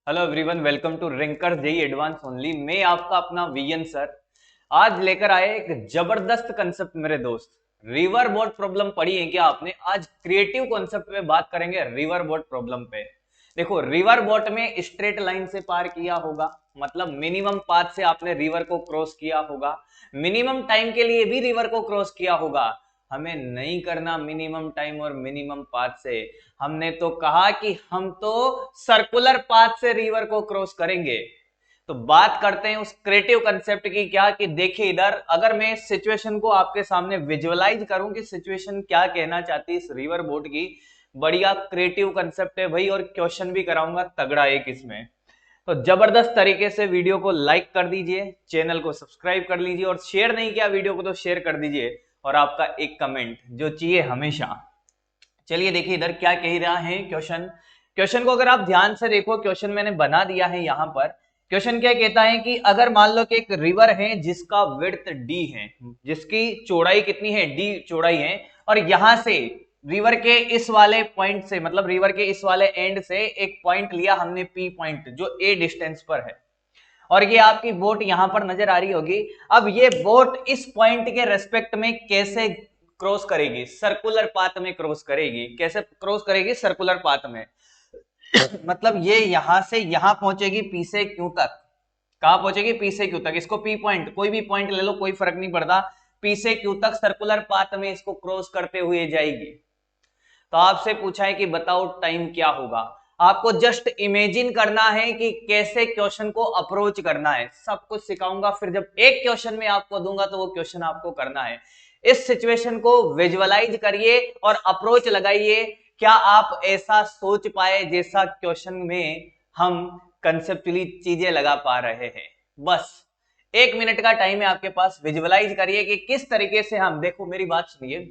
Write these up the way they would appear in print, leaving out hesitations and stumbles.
Hello everyone, welcome to रिंकर JEE advance only. मैं आपका अपना वीएन सर आज लेकर आए एक जबरदस्त कंसेप्ट मेरे दोस्त। रिवर बोट प्रॉब्लम पढ़ी है क्या आपने? आज क्रिएटिव कॉन्सेप्ट पे बात करेंगे रिवर बोट प्रॉब्लम पे। देखो, रिवर बोट में स्ट्रेट लाइन से पार किया होगा, मतलब मिनिमम पाथ से आपने रिवर को क्रॉस किया होगा, मिनिमम टाइम के लिए भी रिवर को क्रॉस किया होगा। हमें नहीं करना मिनिमम टाइम और मिनिमम पाथ से, हमने तो कहा कि हम तो सर्कुलर पाथ से रिवर को क्रॉस करेंगे। तो बात करते हैं उस क्रिएटिव कंसेप्ट की। क्या कि देखिए, इधर अगर मैं सिचुएशन को आपके सामने विजुअलाइज करूं कि सिचुएशन क्या कहना चाहती है इस रिवर बोट की, बढ़िया क्रिएटिव कंसेप्ट है भाई, और क्वेश्चन भी कराऊंगा तगड़ा एक इसमें। तो जबरदस्त तरीके से वीडियो को लाइक कर दीजिए, चैनल को सब्सक्राइब कर लीजिए, और शेयर नहीं किया वीडियो को तो शेयर कर दीजिए, और आपका एक कमेंट जो चाहिए हमेशा। चलिए देखिए इधर क्या कह रहा है क्वेश्चन। क्वेश्चन को अगर आप ध्यान से देखो, क्वेश्चन मैंने बना दिया है यहां पर। क्वेश्चन क्या कहता है कि अगर मान लो कि एक रिवर है जिसका विड्थ डी है, जिसकी चौड़ाई कितनी है, डी चौड़ाई है, और यहां से रिवर के इस वाले पॉइंट से, मतलब रिवर के इस वाले एंड से एक पॉइंट लिया हमने, पी पॉइंट, जो ए डिस्टेंस पर है, और ये आपकी बोट यहां पर नजर आ रही होगी। अब ये बोट इस पॉइंट के रेस्पेक्ट में कैसे क्रॉस करेगी? सर्कुलर पाथ में क्रॉस करेगी। कैसे क्रॉस करेगी? सर्कुलर पाथ में। मतलब ये यहां से यहां पहुंचेगी पी से क्यू तक। कहां पहुंचेगी? पी से क्यू तक। इसको पी पॉइंट, कोई भी पॉइंट ले लो, कोई फर्क नहीं पड़ता। पी से क्यू तक सर्कुलर पाथ में इसको क्रॉस करते हुए जाएगी। तो आपसे पूछा है कि बताओ टाइम क्या होगा। आपको जस्ट इमेजिन करना है कि कैसे क्वेश्चन को अप्रोच करना है। सब कुछ सिखाऊंगा, फिर जब एक क्वेश्चन में आपको दूंगा तो वो क्वेश्चन आपको करना है। इस सिचुएशन को विजुअलाइज करिए और अप्रोच लगाइए। क्या आप ऐसा सोच पाए जैसा क्वेश्चन में हम कंसेप्चुअली चीजें लगा पा रहे हैं? बस 1 मिनट का टाइम है आपके पास, विजुअलाइज करिए कि किस तरीके से हम, देखो मेरी बात सुनिए,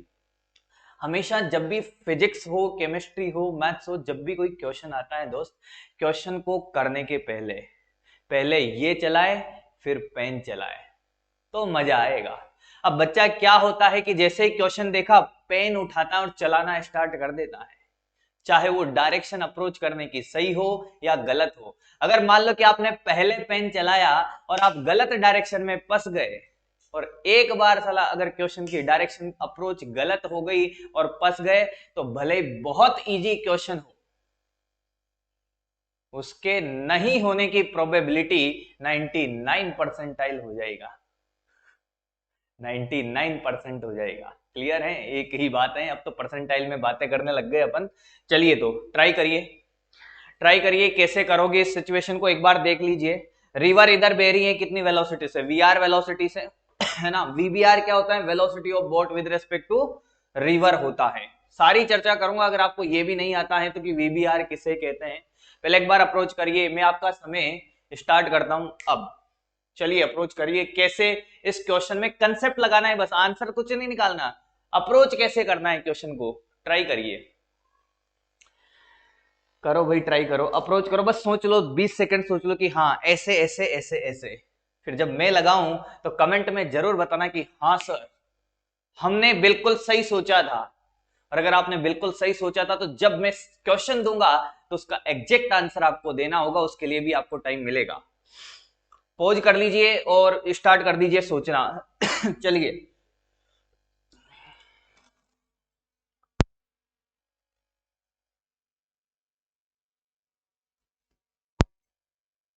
हमेशा जब भी फिजिक्स हो, केमिस्ट्री हो, मैथ्स हो, जब भी कोई क्वेश्चन आता है दोस्त, क्वेश्चन को करने के पहले पहले ये चलाए, फिर पेन चलाए, तो मजा आएगा। अब बच्चा क्या होता है कि जैसे ही क्वेश्चन देखा, पेन उठाता है और चलाना स्टार्ट कर देता है, चाहे वो डायरेक्शन अप्रोच करने की सही हो या गलत हो। अगर मान लो कि आपने पहले पेन चलाया और आप गलत डायरेक्शन में फंस गए, और एक बार साला अगर क्वेश्चन की डायरेक्शन अप्रोच गलत हो गई और फंस गए, तो भले ही बहुत इजी क्वेश्चन हो, उसके नहीं होने की प्रोबेबिलिटी 99 परसेंटाइल हो जाएगा। 99% हो जाएगा। क्लियर है? एक ही बात है, अब तो परसेंटाइल में बातें करने लग गए अपन। चलिए तो ट्राई करिए, ट्राई करिए कैसे करोगे इस सिचुएशन को, एक बार देख लीजिए। रिवर इधर बह रही है कितनी वेलोसिटी से? वीआर वेलोसिटी से, है ना। वीबीआर क्या होता है? Velocity of boat with respect to river होता है। सारी चर्चा करूंगा, अगर आपको ये भी नहीं आता है तो कि वीबीआर किसे कहते हैं। पहले एक बार अप्रोच करिए, मैं आपका समय स्टार्ट करता हूं अब। चलिए अप्रोच करिए, कैसे इस क्वेश्चन में कंसेप्ट लगाना है, बस आंसर कुछ नहीं निकालना, अप्रोच कैसे करना है क्वेश्चन को, ट्राई करिए। करो भाई, ट्राई करो, अप्रोच करो, बस सोच लो, 20 सेकंड सोच लो कि हाँ ऐसे ऐसे ऐसे ऐसे। फिर जब मैं लगाऊं तो कमेंट में जरूर बताना कि हाँ सर, हमने बिल्कुल सही सोचा था। और अगर आपने बिल्कुल सही सोचा था तो जब मैं क्वेश्चन दूंगा तो उसका एग्जैक्ट आंसर आपको देना होगा, उसके लिए भी आपको टाइम मिलेगा। पॉज कर लीजिए और स्टार्ट कर दीजिए सोचना। चलिए,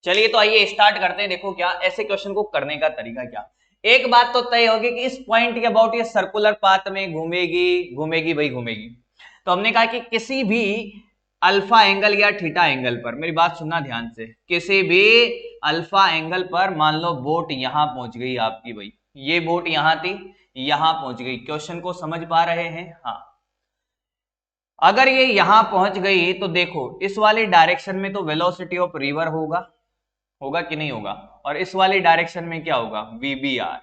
चलिए तो आइए स्टार्ट करते हैं। देखो क्या ऐसे क्वेश्चन को करने का तरीका क्या। एक बात तो तय होगी कि इस पॉइंट के अबाउट ये सर्कुलर पाथ में घूमेगी, घूमेगी भाई घूमेगी। तो हमने कहा कि किसी भी अल्फा एंगल या थीटा एंगल पर, मेरी बात सुनना ध्यान से, किसी भी अल्फा एंगल पर मान लो बोट यहां पहुंच गई आपकी भाई, ये बोट यहां थी, यहां पहुंच गई। क्वेश्चन को समझ पा रहे हैं? हाँ। अगर ये यहां पहुंच गई तो देखो, इस वाली डायरेक्शन में तो वेलोसिटी ऑफ रिवर होगा, होगा कि नहीं होगा, और इस वाली डायरेक्शन में क्या होगा? वीबीआर।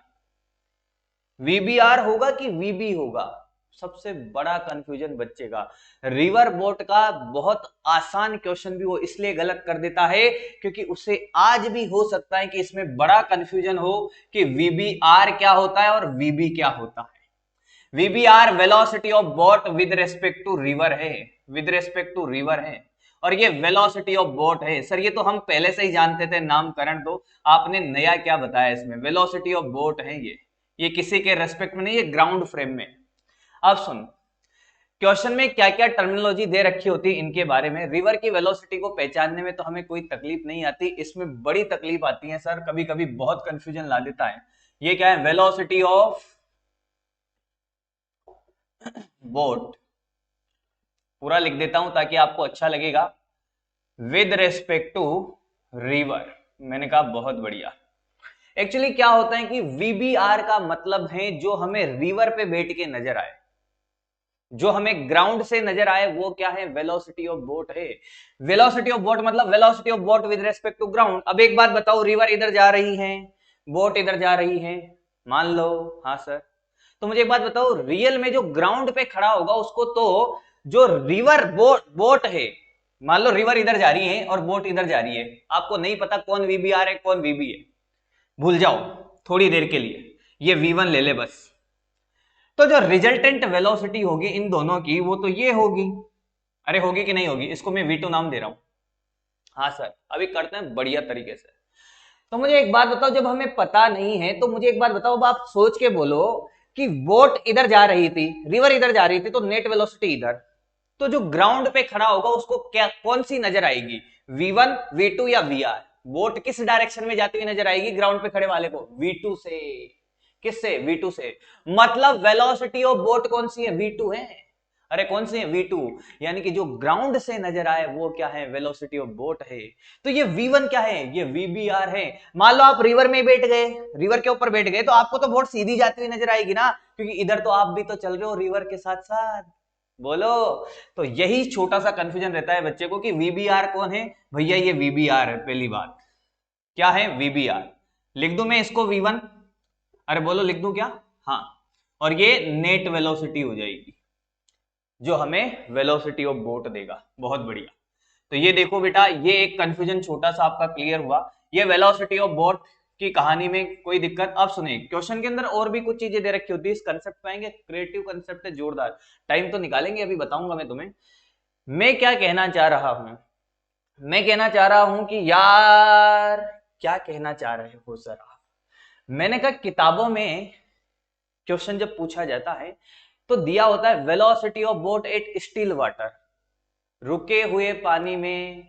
वीबीआर होगा कि वीबी होगा? सबसे बड़ा कंफ्यूजन बच्चे का। रिवर बोट का बहुत आसान क्वेश्चन भी वो इसलिए गलत कर देता है क्योंकि उसे आज भी हो सकता है कि इसमें बड़ा कंफ्यूजन हो कि वीबीआर क्या होता है और वीबी क्या होता है। VBR velocity of boat with respect to river है, विद रेस्पेक्ट टू रिवर है, और ये वेलोसिटी ऑफ बोट है। सर ये तो हम पहले से ही जानते थे, नामकरण तो आपने नया क्या बताया इसमें, वेलोसिटी ऑफ बोट है ये किसी के रेस्पेक्ट में नहीं, ये ग्राउंड फ्रेम में। अब सुन, क्वेश्चन में क्या क्या टर्मिनोलॉजी दे रखी होती है इनके बारे में। रिवर की वेलोसिटी को पहचानने में तो हमें कोई तकलीफ नहीं आती, इसमें बड़ी तकलीफ आती है सर, कभी कभी बहुत कंफ्यूजन ला देता है। ये क्या है, वेलोसिटी ऑफ बोट, पूरा लिख देता हूं ताकि आपको अच्छा लगेगा। विद रेस्पेक्ट टू रिवर, मैंने कहा बहुत बढ़िया। एक्चुअली क्या होता है कि वीबीआर का मतलब है जो हमें रिवर पे बैठ के नजर आए, जो हमें ग्राउंड से नजर आए वो क्या है, वेलोसिटी ऑफ बोट है। वेलोसिटी ऑफ बोट मतलब velocity of boat with respect to ground. अब एक बात बताओ, रिवर इधर जा रही है, बोट इधर जा रही है, मान लो हाँ सर, तो मुझे एक बात बताओ, रियल में जो ग्राउंड पे खड़ा होगा उसको तो जो रिवर बोट है, मान लो रिवर इधर जा रही है और बोट इधर जा रही है, आपको नहीं पता कौन वीबीआर है कौन वीबी है, भूल जाओ थोड़ी देर के लिए, ये V1 ले ले बस। तो जो रिजल्टेंट वेलोसिटी होगी इन दोनों की वो तो ये होगी, अरे होगी कि नहीं होगी, इसको मैं V2 नाम दे रहा हूं। हाँ सर, अभी करते हैं बढ़िया तरीके से। तो मुझे एक बात बताओ, जब हमें पता नहीं है तो मुझे एक बात बताओ, अब आप सोच के बोलो कि बोट इधर जा रही थी, रिवर इधर जा रही थी, तो नेट वेलोसिटी इधर, तो जो ग्राउंड पे खड़ा होगा उसको क्या कौन सी नजर आएगी, V1 V2 या VR? बोट किस डायरेक्शन में जाती हुई नजर आएगी ग्राउंड पे खड़े वाले को, V2 से। किससे, V2 से। मतलब वेलोसिटी ऑफ बोट कौन सी है, V2 है। अरे कौन सी है, V2, यानी कि जो ग्राउंड से नजर आए वो क्या है, वेलोसिटी ऑफ बोट है। तो ये V1 क्या है, ये VBR है। मान लो आप रिवर में बैठ गए, रिवर के ऊपर बैठ गए, तो आपको तो बोट सीधी जाती हुई नजर आएगी ना, क्योंकि इधर तो आप भी तो चल रहे हो रिवर के साथ साथ, बोलो। तो यही छोटा सा कंफ्यूजन रहता है बच्चे को कि VBR कौन है, भैया ये VBR है, पहली बात क्या है, VBR। लिख दूं मैं इसको V1, अरे बोलो लिख दूं क्या, हाँ, और ये नेट वेलोसिटी हो जाएगी जो हमें वेलोसिटी ऑफ बोट देगा, बहुत बढ़िया। तो ये देखो बेटा, ये एक कंफ्यूजन छोटा सा आपका क्लियर हुआ, ये वेलोसिटी ऑफ बोट की कहानी में कोई दिक्कत। अब सुनिए, क्वेश्चन के अंदर और भी कुछ चीजें दे रखी होती है, इस कंसेप्ट पे आएंगे, क्रिएटिव कंसेप्ट है जोरदार, टाइम तो निकालेंगे, अभी बताऊंगा मैं तुम्हें। मैं क्या कहना चाह रहा हूं, मैं कहना चाह रहा हूं कि यार क्या कहना चाह रहे हो सर आप, मैंने कहा किताबों में क्वेश्चन जब पूछा जाता है तो दिया होता है velocity of boat at still water, रुके हुए पानी में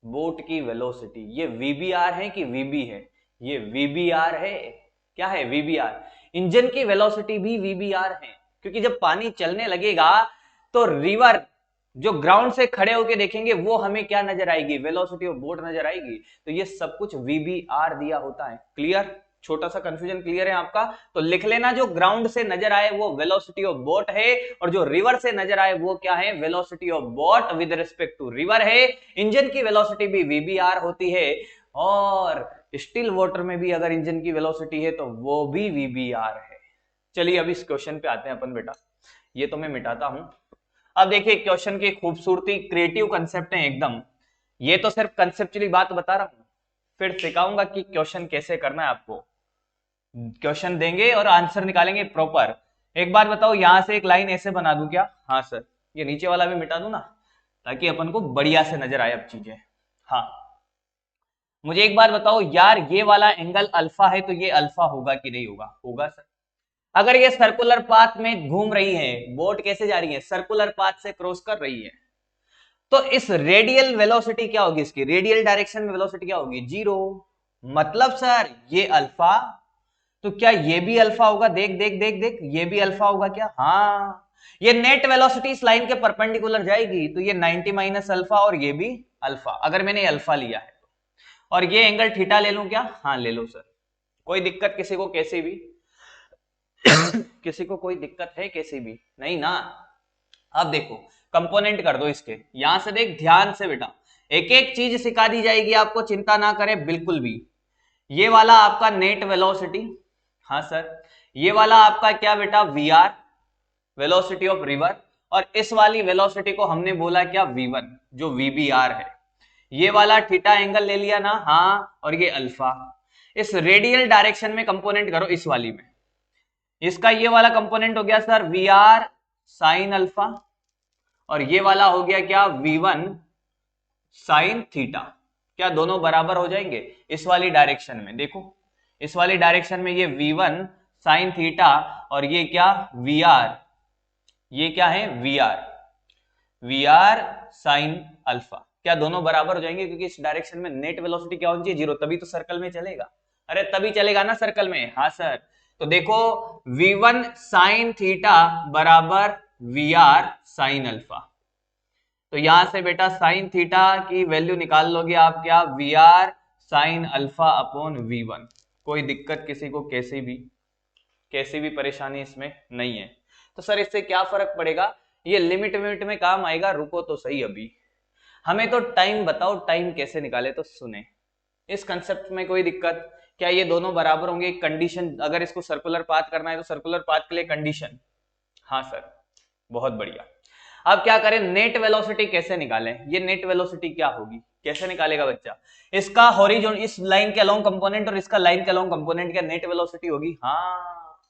बोट की वेलोसिटी। ये VBR है कि VB है, ये VBR है, क्या है, VBR। इंजन की वेलोसिटी भी VBR है, क्योंकि जब पानी चलने लगेगा तो रिवर जो ग्राउंड से खड़े होके देखेंगे वो हमें क्या नजर आएगी, वेलोसिटी ऑफ बोट नजर आएगी। तो ये सब कुछ VBR दिया होता है। क्लियर, छोटा सा कंफ्यूजन क्लियर है आपका, तो लिख लेना, जो ग्राउंड से नजर आए वो वेलोसिटी ऑफ बोट है, और जो रिवर से नजर आए वो क्या है, velocity of boat with respect to river है। इंजन की वेलोसिटी भी VBR होती है, और स्टिल वाटर में भी अगर इंजन की वेलोसिटी है तो वो भी VBR है। चलिए अब इस क्वेश्चन पे आते हैं अपन बेटा, ये तो मैं मिटाता हूं। अब देखिए क्वेश्चन की खूबसूरती, क्रिएटिव कंसेप्ट है एकदम, ये तो सिर्फ कंसेप्चुअली बात बता रहा हूं, फिर सिखाऊंगा कि क्वेश्चन कैसे करना है आपको। क्वेश्चन देंगे और आंसर निकालेंगे प्रॉपर। एक बात बताओ, यहां से एक लाइन ऐसे बना दूं क्या, हाँ सर, ये नीचे वाला भी मिटा दूं ना, ताकि अपन को बढ़िया से नजर आए अब चीजें। हाँ, मुझे एक बात बताओ यार, ये वाला एंगल अल्फा है तो ये अल्फा होगा कि नहीं होगा, होगा सर। अगर ये सर्कुलर पाथ में घूम रही है, बोट कैसे जा रही है, सर्कुलर पाथ से क्रॉस कर रही है, तो इस रेडियल वेलोसिटी क्या होगी, इसकी रेडियल डायरेक्शन में वेलोसिटी क्या होगी, 0। मतलब सर ये अल्फा, तो क्या ये भी अल्फा होगा, देख देख देख देख, ये भी अल्फा होगा क्या, हाँ। ये नेट वेलोसिटी इस लाइन के परपेंडिकुलर जाएगी, तो ये 90 माइनस अल्फा, और ये भी अल्फा, अगर मैंने अल्फा लिया है तो। और ये एंगल थीटा ले लूं क्या, हाँ ले लो सर, कोई दिक्कत किसी को कैसे भी किसी को कोई दिक्कत है कैसे भी नहीं ना। अब देखो कंपोनेंट कर दो इसके, यहां से देख ध्यान से बेटा, एक एक चीज सिखा दी जाएगी आपको, चिंता ना करें बिल्कुल भी। ये वाला आपका नेट वेलोसिटी, हाँ सर, ये वाला आपका क्या बेटा, VR, वेलोसिटी ऑफ रिवर, और इस वाली वेलोसिटी को हमने बोला क्या, V1, जो VBR है। ये वाला थीटा एंगल ले लिया ना, हाँ, और ये अल्फा। इस रेडियल डायरेक्शन में कंपोनेंट करो, इस वाली में, इसका ये वाला कंपोनेंट हो गया सर VR साइन अल्फा, और ये वाला हो गया क्या, V1 साइन थीटा, क्या दोनों बराबर हो जाएंगे इस वाली डायरेक्शन में? देखो इस वाली डायरेक्शन में ये v1 साइन थीटा और ये क्या vr, ये क्या है vr साइन अल्फा, क्या दोनों बराबर हो जाएंगे? क्योंकि इस डायरेक्शन में नेट वेलोसिटी क्या होनी चाहिए? 0, तभी तो सर्कल में चलेगा। अरे तभी चलेगा ना सर्कल में। हाँ सर, तो देखो v1 साइन थीटा बराबर vr साइन अल्फा, तो यहां से बेटा साइन थीटा की वैल्यू निकाल लोगे आप, क्या vr sine alpha upon v1। कोई दिक्कत किसी को कैसी भी परेशानी इसमें नहीं है। तो सर इससे क्या फर्क पड़ेगा? ये लिमिट में काम आएगा। रुको तो सही, अभी हमें तो टाइम बताओ, टाइम कैसे निकाले? तो सुने, इस कंसेप्ट में कोई दिक्कत? क्या ये दोनों बराबर होंगे? कंडीशन, अगर इसको सर्कुलर पाथ करना है तो सर्कुलर पाथ के लिए कंडीशन, हाँ सर बहुत बढ़िया। अब क्या करें, नेट वेलोसिटी कैसे निकालें? ये नेट वेलोसिटी क्या होगी, कैसे निकालेगा बच्चा? इसका हॉरिजॉन, इस लाइन के अलोंग कंपोनेंट और इसका लाइन के अलोंग कंपोनेंट क्या नेट वेलोसिटी होगी? हाँ,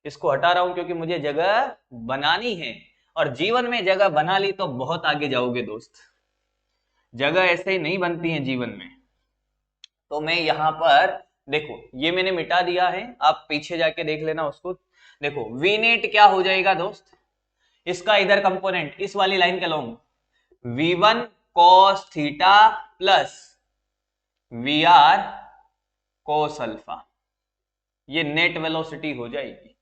इसको हटा रहा हूं क्योंकि मुझे जगह बनानी है, और जीवन में जगह बना ली तो बहुत आगे जाओगे दोस्त। जगह ऐसे ही नहीं बनती है जीवन में। तो मैं यहां पर देखो, ये मैंने मिटा दिया है, आप पीछे जाके देख लेना उसको। देखो वी नेट क्या हो जाएगा दोस्त, इसका इधर कंपोनेंट इस वाली लाइन के long v1 cos theta plus vr cos alpha, ये नेट वेलोसिटी हो जाएगी।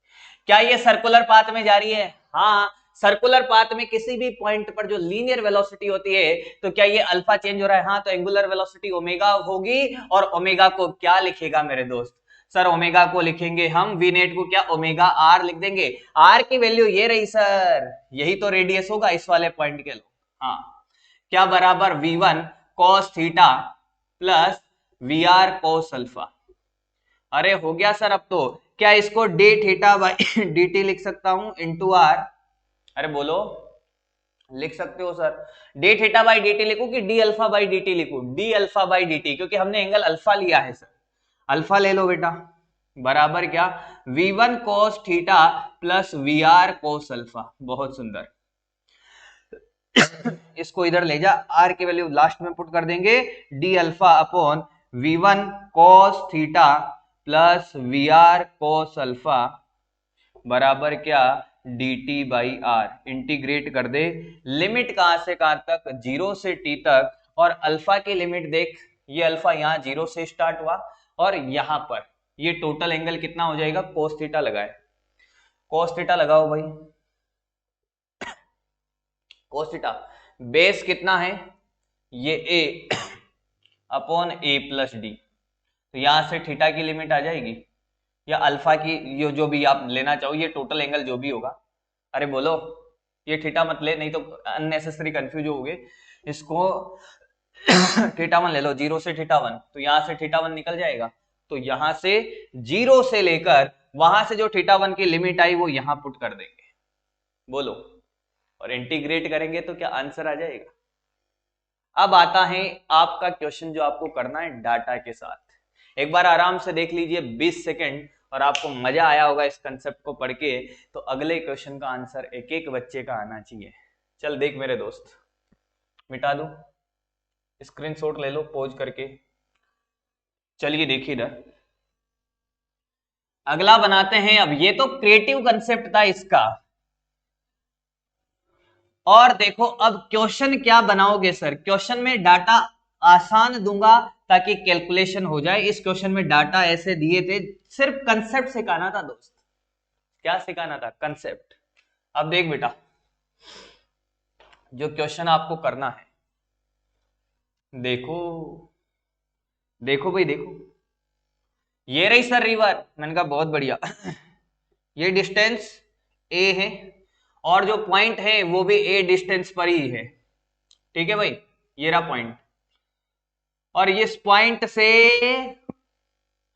क्या ये सर्कुलर पाथ में जा रही है? हाँ, सर्कुलर पाथ में किसी भी पॉइंट पर जो लीनियर वेलोसिटी होती है, तो क्या ये अल्फा चेंज हो रहा है? हाँ, तो एंगुलर वेलोसिटी ओमेगा होगी, और ओमेगा को क्या लिखेगा मेरे दोस्त? सर ओमेगा को लिखेंगे हम, वी नेट को क्या ओमेगा आर लिख देंगे। आर की वैल्यू ये रही सर, यही तो रेडियस होगा इस वाले पॉइंट के लोग। हाँ, क्या बराबर v1 cos theta plus vr cos alpha. अरे हो गया सर। अब तो क्या इसको d थीटा बाई dt लिख सकता हूं इंटू आर? अरे बोलो, लिख सकते हो sir. d theta by dt लिखूं कि d अल्फा बाई dt लिखूं? d अल्फा बाई dt, क्योंकि हमने एंगल अल्फा लिया है सर। अल्फा ले लो बेटा, बराबर क्या v1 cos theta plus vr cos alpha. बहुत सुंदर। इसको इधर ले जा, r की वैल्यू लास्ट में पुट कर देंगे, d alpha upon v1 cos theta plus vr cos alpha बराबर क्या dt बाई आर। इंटीग्रेट कर दे, लिमिट कहां से कहां तक? 0 से t तक, और अल्फा की लिमिट देख, ये अल्फा यहां 0 से स्टार्ट हुआ, और यहां पर ये टोटल एंगल कितना हो जाएगा? cos थीटा लगाए, cos थीटा लगाओ भाई, cos थीटा बेस कितना है? ये a upon a plus D, तो यहां से थीटा की लिमिट आ जाएगी, या अल्फा की, ये जो भी आप लेना चाहो, ये टोटल एंगल जो भी होगा। अरे बोलो, ये थीटा मत ले, नहीं तो अननेसेसरी कंफ्यूज होगे। इसको थीटा 1 ले लो, 0 से थीटा 1, तो यहां से थीटा 1 निकल जाएगा, तो यहां से 0 से लेकर वहां से जो थीटा 1 की लिमिट आई वो यहां पुट कर देंगे। बोलो, और इंटीग्रेट करेंगे तो क्या आंसर आ जाएगा? अब आता है आपका क्वेश्चन जो आपको करना है डाटा के साथ। एक बार आराम से देख लीजिए 20 सेकंड, और आपको मजा आया होगा इस कंसेप्ट को पढ़ के, तो अगले क्वेश्चन का आंसर एक एक बच्चे का आना चाहिए। चल देख मेरे दोस्त, मिटा दो, स्क्रीनशॉट ले लो पॉज करके। चलिए देखिए इधर, अगला बनाते हैं। अब ये तो क्रिएटिव कंसेप्ट था इसका, और देखो अब क्वेश्चन क्या बनाओगे सर? क्वेश्चन में डाटा आसान दूंगा ताकि कैलकुलेशन हो जाए। इस क्वेश्चन में डाटा ऐसे दिए थे, सिर्फ कंसेप्ट सिखाना था दोस्त। क्या सिखाना था? कंसेप्ट। अब देख बेटा, जो क्वेश्चन आपको करना है, देखो देखो भाई देखो, ये रही सर रिवर। मैंने कहा बहुत बढ़िया ये डिस्टेंस a है, और जो पॉइंट है वो भी a डिस्टेंस पर ही है। ठीक है भाई, ये रहा पॉइंट, और इस पॉइंट से,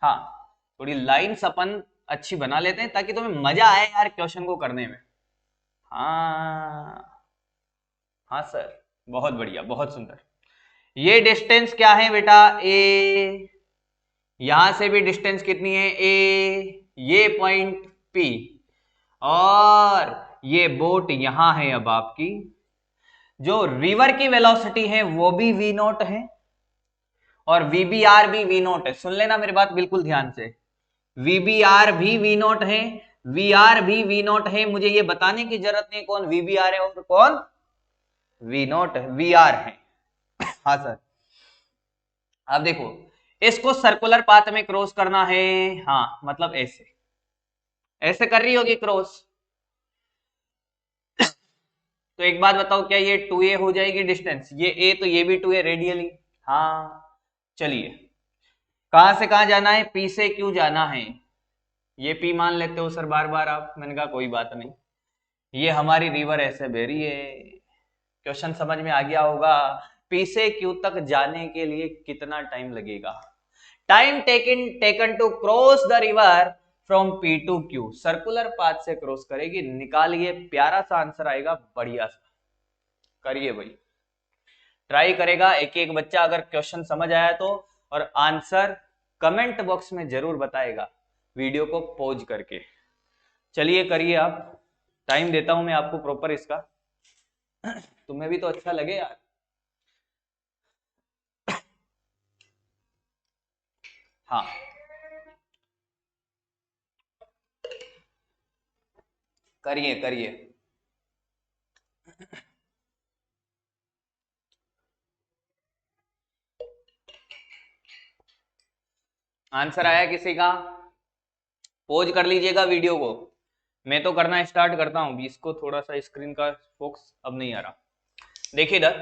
हाँ थोड़ी लाइंस अपन अच्छी बना लेते हैं ताकि तुम्हें मजा आए यार क्वेश्चन को करने में। हाँ हाँ सर, बहुत बढ़िया, बहुत सुंदर। ये डिस्टेंस क्या है बेटा? a, यहां से भी डिस्टेंस कितनी है? a, ये पॉइंट p, और ये बोट यहां है अब आपकी, जो रिवर की वेलोसिटी है वो भी v नॉट है और VBR भी v नॉट है। सुन लेना मेरी बात बिल्कुल ध्यान से, VBR भी v नॉट है, VR भी v नॉट है। मुझे ये बताने की जरूरत नहीं कौन VBR है और कौन v नॉट है, VR है। हाँ सर, अब देखो इसको सर्कुलर पाथ में क्रॉस करना है, हाँ मतलब ऐसे ऐसे कर रही होगी क्रॉस। तो एक बात बताओ, क्या ये 2a हो जाएगी डिस्टेंस, ये a तो ये भी 2a रेडियली। हाँ चलिए, कहां से कहां जाना है, P से Q जाना है। ये P मान लेते हो सर बार बार आप, मैंने कहा कोई बात नहीं। ये हमारी रिवर ऐसे बह रही है, क्वेश्चन समझ में आ गया होगा। P से Q तक जाने के लिए कितना टाइम लगेगा, time taken to cross the river from P to Q, circular path से क्रॉस करेगी। निकालिए, प्यारा सा आंसर आएगा, बढ़िया सा करिए भाई, ट्राई करेगा एक एक बच्चा अगर क्वेश्चन समझ आया तो, और आंसर कमेंट बॉक्स में जरूर बताएगा वीडियो को पॉज करके। चलिए करिए आप, टाइम देता हूं मैं आपको प्रॉपर इसका, तुम्हें भी तो अच्छा लगे यार। हाँ करिए करिए। आंसर आया किसी का, पॉज कर लीजिएगा वीडियो को, मैं तो करना स्टार्ट करता हूं। इसको थोड़ा सा स्क्रीन का फोकस अब नहीं आ रहा, देखिए इधर,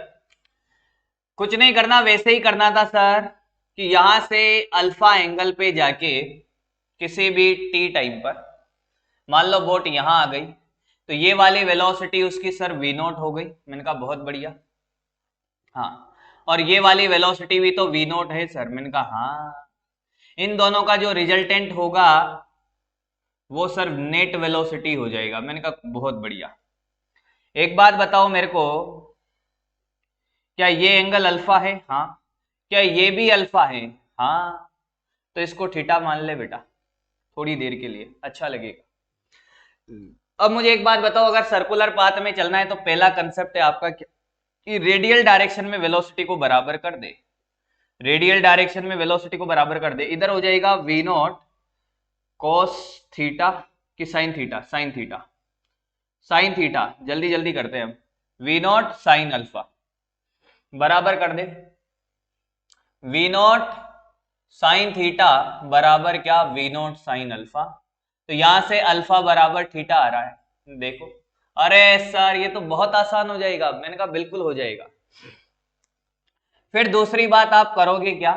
कुछ नहीं करना, वैसे ही करना था सर कि यहां से अल्फा एंगल पे जाके किसी भी टी टाइम पर, मान लो बोट यहां आ गई, तो ये वाली वेलोसिटी उसकी सर v नॉट हो गई। मैंने कहा बहुत बढ़िया, हाँ, और ये वाली वेलोसिटी भी तो v नॉट है सर। मैंने कहा हाँ, इन दोनों का जो रिजल्टेंट होगा वो सर नेट वेलोसिटी हो जाएगा। मैंने कहा बहुत बढ़िया। एक बात बताओ मेरे को, क्या ये एंगल अल्फा है, हाँ, क्या ये भी अल्फा है, हाँ, तो इसको थीटा मान ले बेटा थोड़ी देर के लिए, अच्छा लगेगा। अब मुझे एक बात बताओ, अगर सर्कुलर पाथ में चलना है तो पहला कंसेप्ट है आपका क्या, कि रेडियल डायरेक्शन में वेलोसिटी को बराबर कर दे, रेडियल डायरेक्शन में वेलोसिटी को बराबर कर दे। इधर हो जाएगा v नॉट कॉस थीटा की sine theta, sine theta, sine theta, जल्दी जल्दी करते हैं हम, v नॉट साइन अल्फा बराबर कर दे v नॉट साइन थीटा बराबर क्या, v नॉट साइन अल्फा। तो यहां से अल्फा बराबर थीटा आ रहा है, देखो। अरे सर ये तो बहुत आसान हो जाएगा, मैंने कहा बिल्कुल हो जाएगा। फिर दूसरी बात आप करोगे क्या,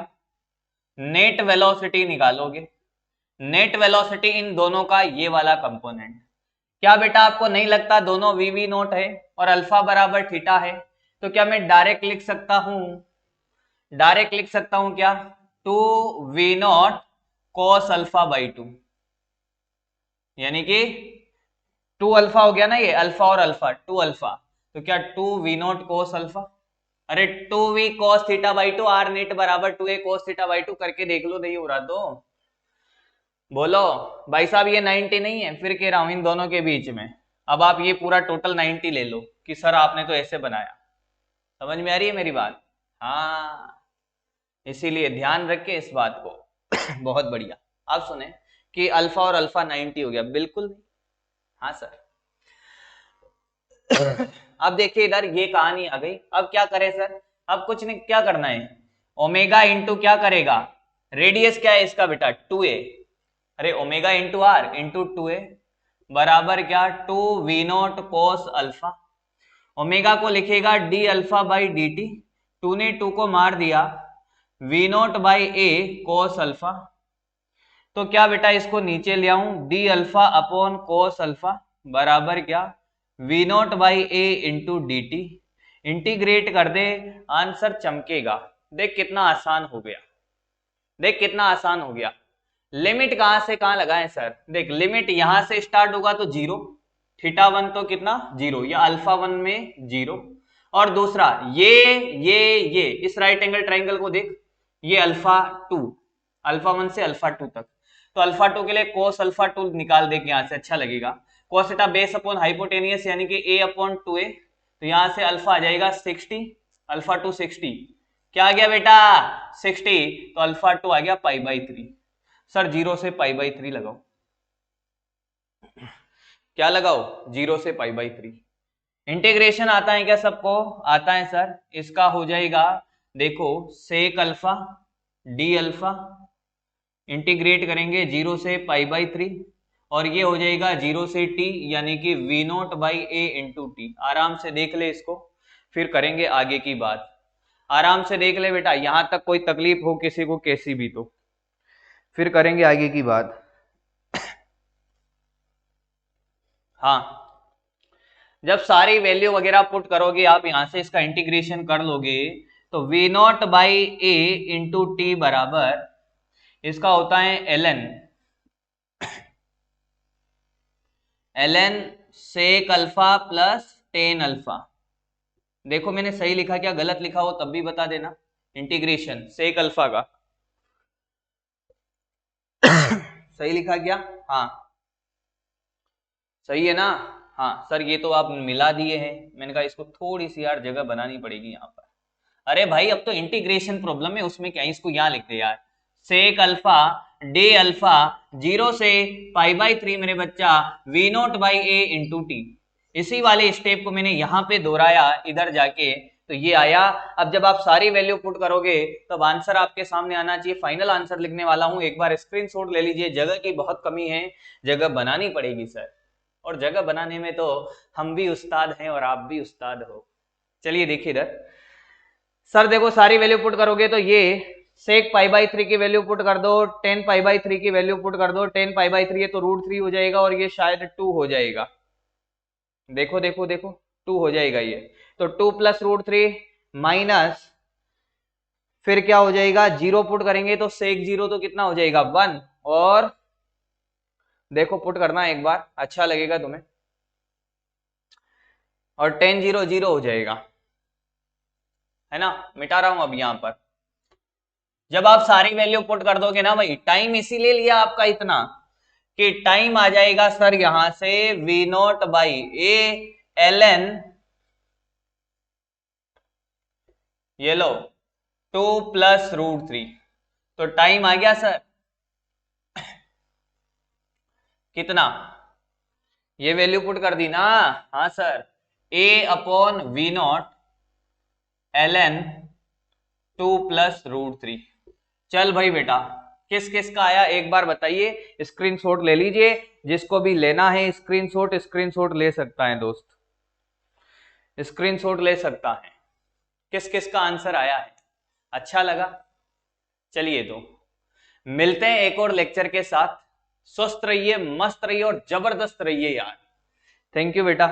नेट वेलोसिटी निकालोगे। नेट वेलोसिटी इन दोनों का ये वाला कंपोनेंट, क्या बेटा आपको नहीं लगता दोनों वी नॉट है और अल्फा बराबर थीटा है, तो क्या मैं डायरेक्ट लिख सकता हूं, डायरेक्ट लिख सकता हूं क्या, 2v not cos alpha by 2, यानी कि 2 अल्फा हो गया ना, ये अल्फा और अल्फा 2 अल्फा, तो क्या 2v नॉट कॉस अल्फा। अरे 2v cos theta by 2, R net बराबर 2a cos थीटा बाई 2, करके देख लो, नहीं हो रहा तो बोलो भाई साहब ये 90 नहीं है, फिर कह रहा हूं इन दोनों के बीच में। अब आप ये पूरा टोटल 90 ले लो कि सर आपने तो ऐसे बनाया, समझ में आ रही है मेरी बात, हाँ, इसीलिए ध्यान रखे इस बात को। बहुत बढ़िया, आप सुने कि अल्फा और अल्फा 90 हो गया, बिल्कुल नहीं, हाँ सर। अब देखिए इधर ये कहानी आ गई, अब क्या करें सर, अब कुछ नहीं, क्या करना है, ओमेगा इंटू क्या करेगा, रेडियस क्या है इसका बेटा 2a, अरे omega into are into 2a बराबर क्या 2v not cos alpha. Omega को लिखेगा D alpha by D T, 2 ने 2 को मार दिया, v not by A cos alpha. तो क्या बेटा इसको नीचे ले आऊं, D alpha upon cos alpha बराबर क्या v not by A into D T, integrate कर दे, आंसर चमकेगा। देख कितना आसान हो गया, देख कितना आसान हो गया। लिमिट कहां से कहां लगाएं सर, देख लिमिट यहां से स्टार्ट होगा तो 0, थीटा 1 तो कितना 0, या अल्फा 1 में 0, और दूसरा ये इस राइट एंगल ट्राइंगल को देख, ये अल्फा 2, अल्फा 1 से अल्फा 2 तक, तो अल्फा 2 के लिए कोस अल्फा 2 निकाल दे यहां से, अच्छा लगेगा। Cos theta base upon hypotenuse यानी कि a अपॉन 2a तो यहां से अल्फा आ जाएगा 60, अल्फा टू 60 क्या आ गया बेटा 60, तो अल्फा टू आ गया π/3। सर 0 से π/3 लगाओ, क्या लगाओ 0 से π/3। इंटीग्रेशन आता है क्या सबको, आता है सर। इसका हो जाएगा देखो sec alpha d alpha, integrate करेंगे 0 से π/3 और ये हो जाएगा 0 से t यानी कि v0/a इंटू टी। आराम से देख ले इसको, फिर करेंगे आगे की बात। आराम से देख ले बेटा, यहां तक कोई तकलीफ हो किसी को कैसी भी तो फिर करेंगे आगे की बात। हाँ, जब सारी वैल्यू वगैरह पुट करोगे आप यहां से इसका इंटीग्रेशन कर लोगे तो v0/a इंटू टी बराबर इसका होता है ln sec alpha plus tan alpha. देखो मैंने सही लिखा क्या गलत लिखा हो तब भी बता देना। इंटीग्रेशन सेक अल्फा का सही लिखा क्या, हाँ सही है ना। हाँ सर ये तो आप मिला दिए हैं, मैंने कहा इसको थोड़ी सी यार जगह बनानी पड़ेगी यहाँ पर। अरे भाई अब तो इंटीग्रेशन प्रॉब्लम है, उसमें क्या इसको यहाँ लिख दे यार, सेक अल्फा डे अल्फा 0 से π/3 मेरे बच्चा v0/a इंटू टी। इसी वाले स्टेप को मैंने यहाँ पे दोहराया इधर जाके तो ये आया। अब जब आप सारी वैल्यू पुट करोगे तब आंसर आपके सामने आना चाहिए। फाइनल आंसर लिखने वाला हूं, एक बार स्क्रीनशॉट ले लीजिए। जगह की बहुत कमी है, जगह बनानी पड़ेगी सर, और जगह बनाने में तो हम भी उस्ताद हैं और आप भी उस्ताद हो। चलिए देखिए इधर सर, देखो सारी वैल्यू पुट करोगे तो ये सेक π/3 की वैल्यू पुट कर दो, 10 π/3 की वैल्यू पुट कर दो, 10 π/3 है तो √3 हो जाएगा और ये शायद 2 हो जाएगा। देखो देखो देखो 2 हो जाएगा ये, तो 2 प्लस √3 माइनस फिर क्या हो जाएगा 0 पुट करेंगे तो सेक 0 तो कितना हो जाएगा 1, और देखो पुट करना एक बार अच्छा लगेगा तुम्हें, और 10 0 0 हो जाएगा, है ना। मिटा रहा हूं अब यहां पर। जब आप सारी वैल्यू पुट कर दोगे ना भाई, टाइम इसीलिए लिया आपका इतना कि टाइम आ जाएगा सर यहां से v0/a ln ये लो 2 प्लस √3, तो टाइम आ गया सर कितना, ये वैल्यू पुट कर दी ना। हाँ सर a/v0 ln 2 प्लस √3। चल भाई बेटा किस किस का आया एक बार बताइए, स्क्रीनशॉट ले लीजिए। जिसको भी लेना है स्क्रीनशॉट ले सकता है दोस्त, स्क्रीनशॉट ले सकता है। किस किस का आंसर आया है, अच्छा लगा। चलिए तो मिलते हैं एक और लेक्चर के साथ। स्वस्थ रहिए, मस्त रहिए और जबरदस्त रहिए यार। थैंक यू बेटा।